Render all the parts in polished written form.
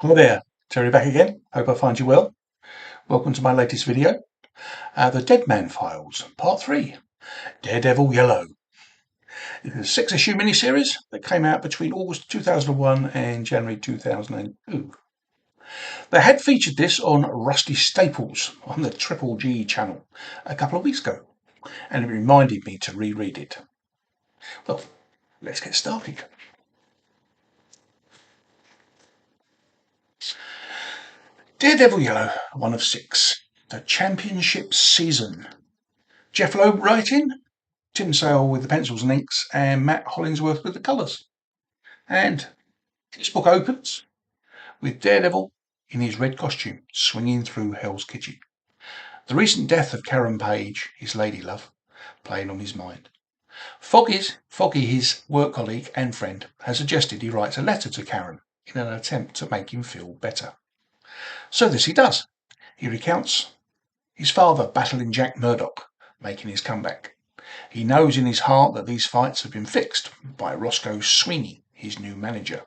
Hello there, Terry back again. Hope I find you well. Welcome to my latest video, the Deadman Files, Part 3, Daredevil Yellow. It's a 6-issue miniseries that came out between August 2001 and January 2002. They had featured this on Rusty Staples on the Triple G channel a couple of weeks ago, and it reminded me to reread it. Well, let's get started. Daredevil Yellow, 1 of 6, the championship season. Jeff Loeb writing, Tim Sale with the pencils and inks, and Matt Hollingsworth with the colours. And this book opens with Daredevil in his red costume, swinging through Hell's Kitchen. The recent death of Karen Page, his lady love, playing on his mind. Foggy, his work colleague and friend, has suggested he writes a letter to Karen in an attempt to make him feel better. So this he does. He recounts his father battling Jack Murdoch, making his comeback. He knows in his heart that these fights have been fixed by Roscoe Sweeney, his new manager,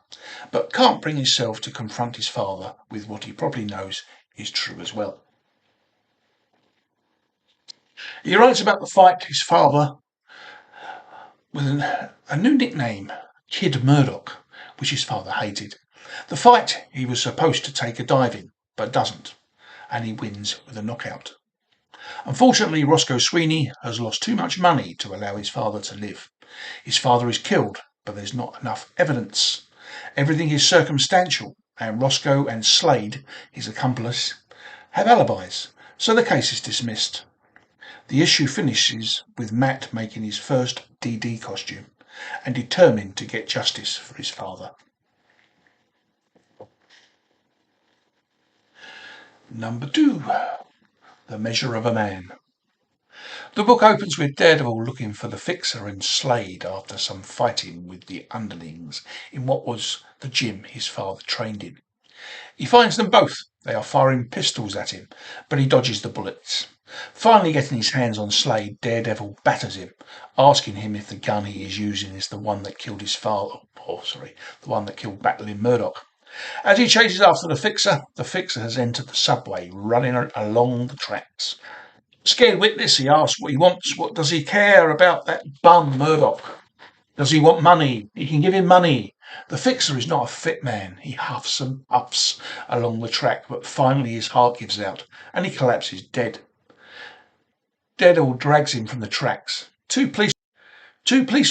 but can't bring himself to confront his father with what he probably knows is true as well. He writes about the fight his father with a new nickname, Kid Murdoch, which his father hated. The fight he was supposed to take a dive in, but doesn't, and he wins with a knockout. Unfortunately, Roscoe Sweeney has lost too much money to allow his father to live. His father is killed, but there's not enough evidence. Everything is circumstantial, and Roscoe and Slade, his accomplice, have alibis, so the case is dismissed. The issue finishes with Matt making his first DD costume and determined to get justice for his father. Number 2. The Measure of a Man. The book opens with Daredevil looking for the Fixer and Slade after some fighting with the underlings in what was the gym his father trained in. He finds them both. They are firing pistols at him, but he dodges the bullets. Finally getting his hands on Slade, Daredevil batters him, asking him if the gun he is using is the one that killed his father, the one that killed Battling Murdoch. As he chases after the Fixer has entered the subway, running along the tracks. Scared witness, he asks what he wants. What does he care about that bum Murdoch? Does he want money? He can give him money. The Fixer is not a fit man. He huffs and puffs along the track, but finally his heart gives out and he collapses dead. Daredevil drags him from the tracks. Two police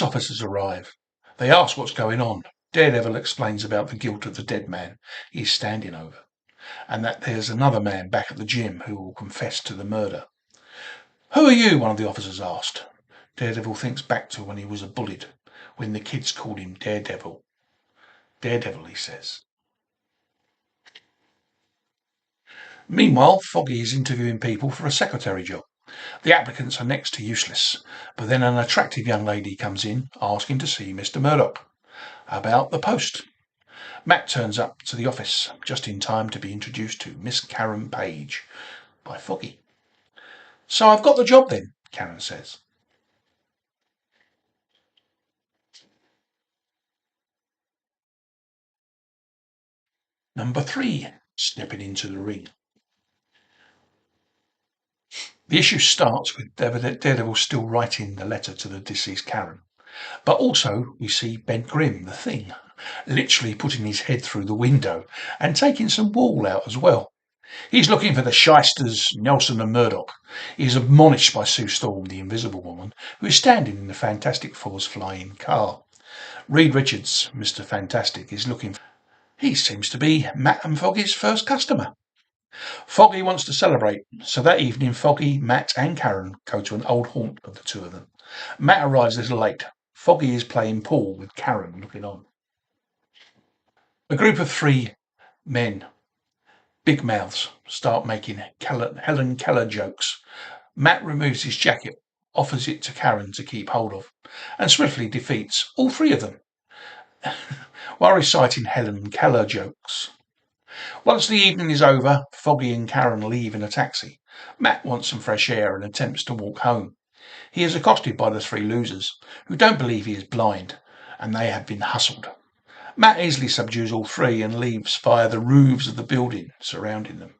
officers arrive. They ask what's going on. Daredevil explains about the guilt of the dead man he's standing over, and that there's another man back at the gym who will confess to the murder. Who are you? One of the officers asked. Daredevil thinks back to when he was bullied, when the kids called him Daredevil. Daredevil, he says. Meanwhile, Foggy is interviewing people for a secretary job. The applicants are next to useless, but then an attractive young lady comes in asking to see Mr. Murdoch about the post. Matt turns up to the office just in time to be introduced to Miss Karen Page by Foggy. So I've got the job then, Karen says. Number 3, stepping into the ring. The issue starts with Daredevil still writing the letter to the deceased Karen. But also we see Ben Grimm, the Thing, literally putting his head through the window and taking some wool out as well. He's looking for the shysters Nelson and Murdoch. He is admonished by Sue Storm, the Invisible Woman, who is standing in the Fantastic Four's flying car. Reed Richards, Mr. Fantastic, is looking for... He seems to be Matt and Foggy's first customer. Foggy wants to celebrate, so that evening Foggy, Matt and Karen go to an old haunt of the two of them. Matt arrives a little late. Foggy is playing pool with Karen looking on. A group of 3 men, big mouths, start making Helen Keller jokes. Matt removes his jacket, offers it to Karen to keep hold of, and swiftly defeats all 3 of them while reciting Helen Keller jokes. Once the evening is over, Foggy and Karen leave in a taxi. Matt wants some fresh air and attempts to walk home. He is accosted by the 3 losers, who don't believe he is blind, and they have been hustled. Matt easily subdues all three and leaves via the roofs of the building surrounding them,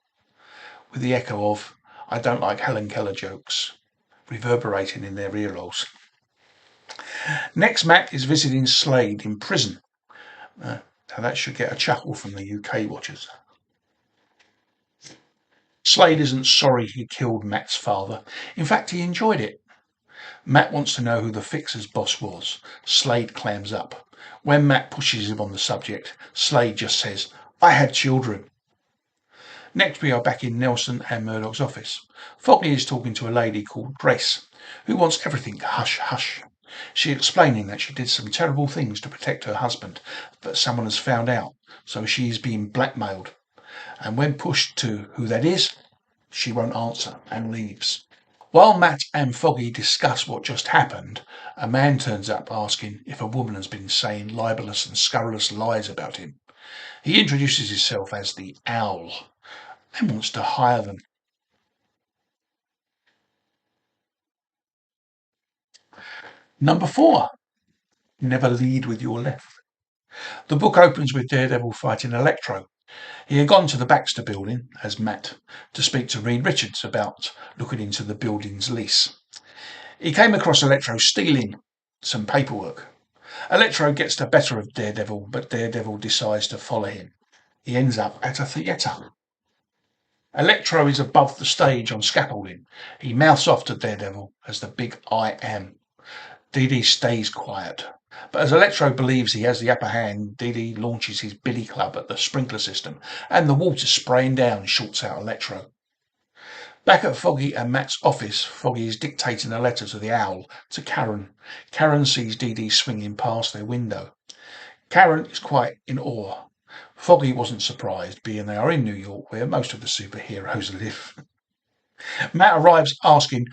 with the echo of "I don't like Helen Keller" jokes reverberating in their earholes. Next, Matt is visiting Slade in prison. Now that should get a chuckle from the UK watchers. Slade isn't sorry he killed Matt's father. In fact, he enjoyed it. Matt wants to know who the Fixer's boss was. Slade clams up. When Matt pushes him on the subject, Slade just says, "I had children." Next, we are back in Nelson and Murdoch's office. Foggy is talking to a lady called Grace, who wants everything hush hush. She explaining that she did some terrible things to protect her husband, but someone has found out, so she is being blackmailed. And when pushed to who that is, she won't answer and leaves. While Matt and Foggy discuss what just happened, a man turns up asking if a woman has been saying libelous and scurrilous lies about him. He introduces himself as the Owl and wants to hire them. Number 4. Never lead with your left. The book opens with Daredevil fighting Electro. He had gone to the Baxter building, as Matt, to speak to Ian Richardson about looking into the building's lease. He came across Electro stealing some paperwork. Electro gets the better of Daredevil, but Daredevil decides to follow him. He ends up at a theatre. Electro is above the stage on scaffolding. He mouths off to Daredevil as the big I am. Dee stays quiet. But as Electro believes he has the upper hand, Dee launches his billy club at the sprinkler system, and the water spraying down shorts out Electro. Back at Foggy and Matt's office, Foggy is dictating a letter to the Owl to Karen. Karen sees Dee swinging past their window. Karen is quite in awe. Foggy wasn't surprised, being they are in New York, where most of the superheroes live. Matt arrives asking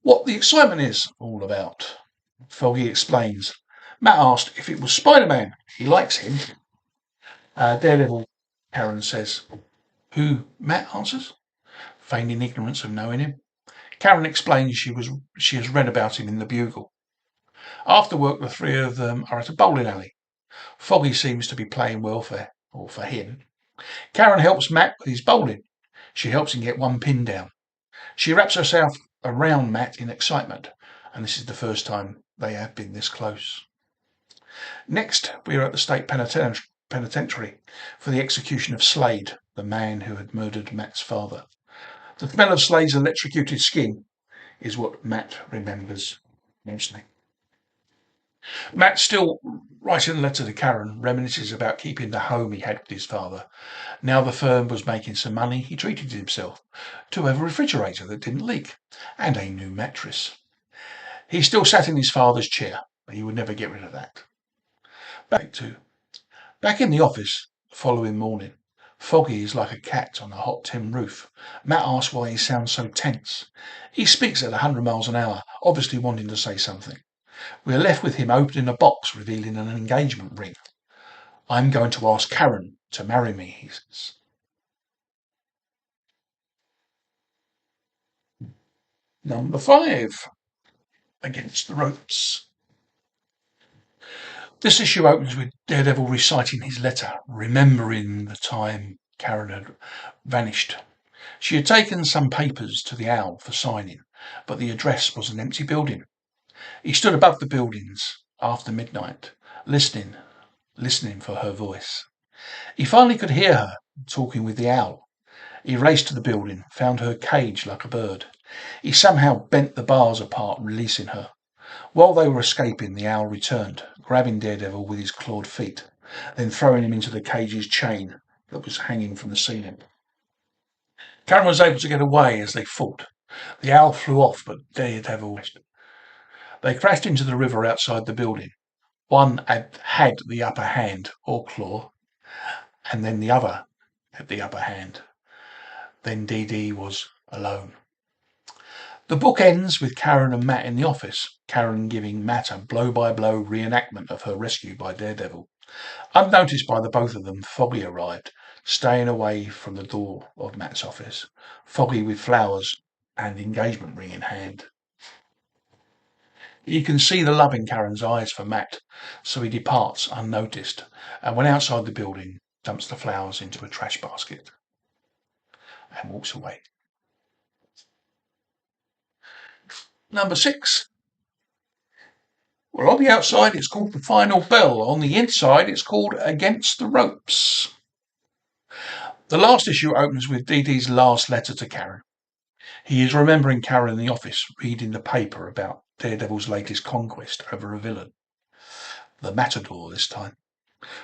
what the excitement is all about. Foggy explains. Matt asked if it was Spider-Man. He likes him. Daredevil, Karen says. Who? Matt answers, feigning ignorance of knowing him. Karen explains she has read about him in the Bugle. After work, the three of them are at a bowling alley. Foggy seems to be playing well for him. Karen helps Matt with his bowling. She helps him get one pin down. She wraps herself around Matt in excitement, and this is the first time they have been this close. Next, we are at the state penitentiary for the execution of Slade, the man who had murdered Matt's father. The smell of Slade's electrocuted skin is what Matt remembers mostly. Matt, still writing a letter to Karen, reminisces about keeping the home he had with his father. Now the firm was making some money, he treated himself to have a refrigerator that didn't leak and a new mattress. He still sat in his father's chair, but he would never get rid of that. Back in the office the following morning, Foggy is like a cat on a hot tin roof. Matt asks why he sounds so tense. He speaks at 100 miles an hour, obviously wanting to say something. We are left with him opening a box revealing an engagement ring. I'm going to ask Karen to marry me, he says. Number 5. Against the ropes. This issue opens with Daredevil reciting his letter, remembering the time Karen had vanished. She had taken some papers to the Owl for signing, but the address was an empty building. He stood above the buildings after midnight, listening for her voice. He finally could hear her talking with the Owl. He raced to the building, found her caged like a bird. He somehow bent the bars apart, releasing her. While they were escaping, the Owl returned, grabbing Daredevil with his clawed feet, then throwing him into the cage's chain that was hanging from the ceiling. Karen was able to get away as they fought. The Owl flew off, but Daredevil. They crashed into the river outside the building. One had the upper hand, or claw, and then the other had the upper hand. Then Dee was alone. The book ends with Karen and Matt in the office, Karen giving Matt a blow-by-blow reenactment of her rescue by Daredevil. Unnoticed by the both of them, Foggy arrived, staying away from the door of Matt's office, Foggy with flowers and engagement ring in hand. He can see the love in Karen's eyes for Matt, so he departs unnoticed, and when outside the building, dumps the flowers into a trash basket and walks away. Number 6. Well, on the outside it's called The Final Bell. On the inside it's called Against the Ropes. The last issue opens with Dee Dee's last letter to Karen. He is remembering Karen in the office, reading the paper about Daredevil's latest conquest over a villain. The Matador this time.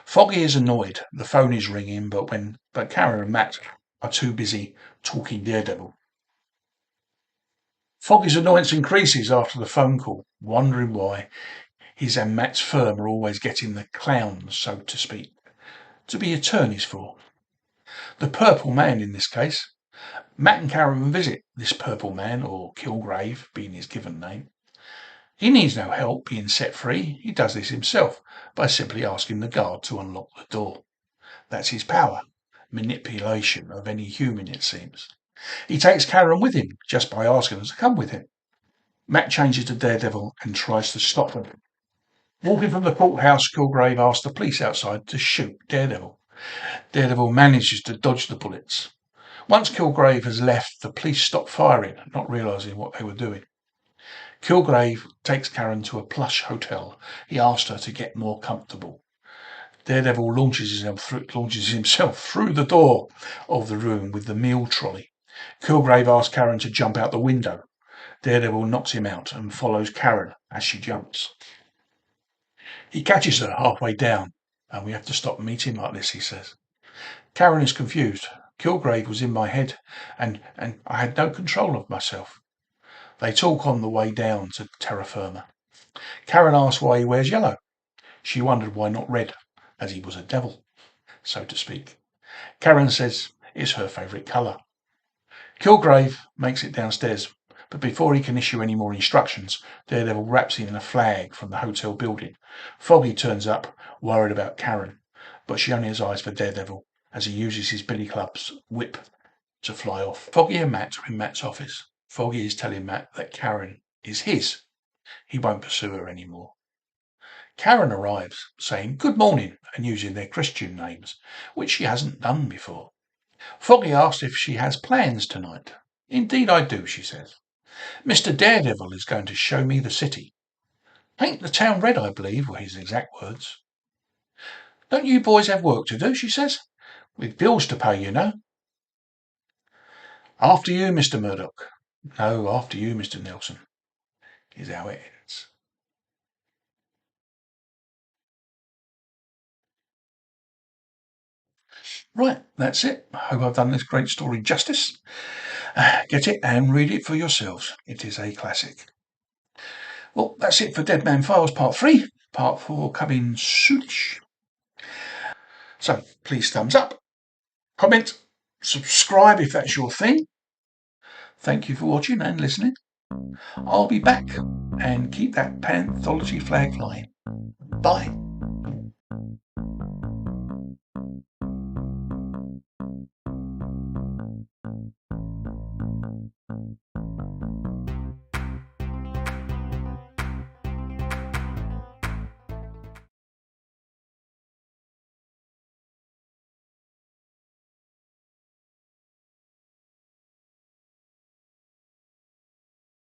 Foggy is annoyed. The phone is ringing, but Karen and Matt are too busy talking Daredevil. Foggy's annoyance increases after the phone call, wondering why his and Matt's firm are always getting the clowns, so to speak, to be attorneys for. The Purple Man in this case. Matt and Karen visit this Purple Man, or Kilgrave being his given name. He needs no help being set free. He does this himself by simply asking the guard to unlock the door. That's his power. Manipulation of any human, it seems. He takes Karen with him just by asking her to come with him. Matt changes to Daredevil and tries to stop them. Walking from the courthouse, Kilgrave asks the police outside to shoot Daredevil. Daredevil manages to dodge the bullets. Once Kilgrave has left, the police stop firing, not realising what they were doing. Kilgrave takes Karen to a plush hotel. He asks her to get more comfortable. Daredevil launches himself through the door of the room with the meal trolley. Kilgrave asks Karen to jump out the window. Daredevil knocks him out and follows Karen as she jumps. He catches her halfway down, and we have to stop meeting like this, he says. Karen is confused. Kilgrave was in my head, and I had no control of myself. They talk on the way down to terra firma. Karen asks why he wears yellow. She wondered why not red, as he was a devil, so to speak. Karen says it's her favourite colour. Kilgrave makes it downstairs, but before he can issue any more instructions, Daredevil wraps him in a flag from the hotel building. Foggy turns up, worried about Karen, but she only has eyes for Daredevil as he uses his billy club's whip to fly off. Foggy and Matt are in Matt's office. Foggy is telling Matt that Karen is his. He won't pursue her anymore. Karen arrives, saying good morning and using their Christian names, which she hasn't done before. Foggy asks if she has plans tonight. Indeed I do, she says. Mr. Daredevil is going to show me the city. Paint the town red, I believe, were his exact words. Don't you boys have work to do, she says. With bills to pay, you know. After you, Mr. Murdoch. No, after you, Mr. Nelson, is how it ends. Right, that's it. I hope I've done this great story justice. Get it and read it for yourselves. It is a classic. Well, that's it for Deadman Files Part 3. Part 4 coming soonish. So, please thumbs up, comment, subscribe if that's your thing. Thank you for watching and listening. I'll be back, and keep that Panthology flag flying. Bye.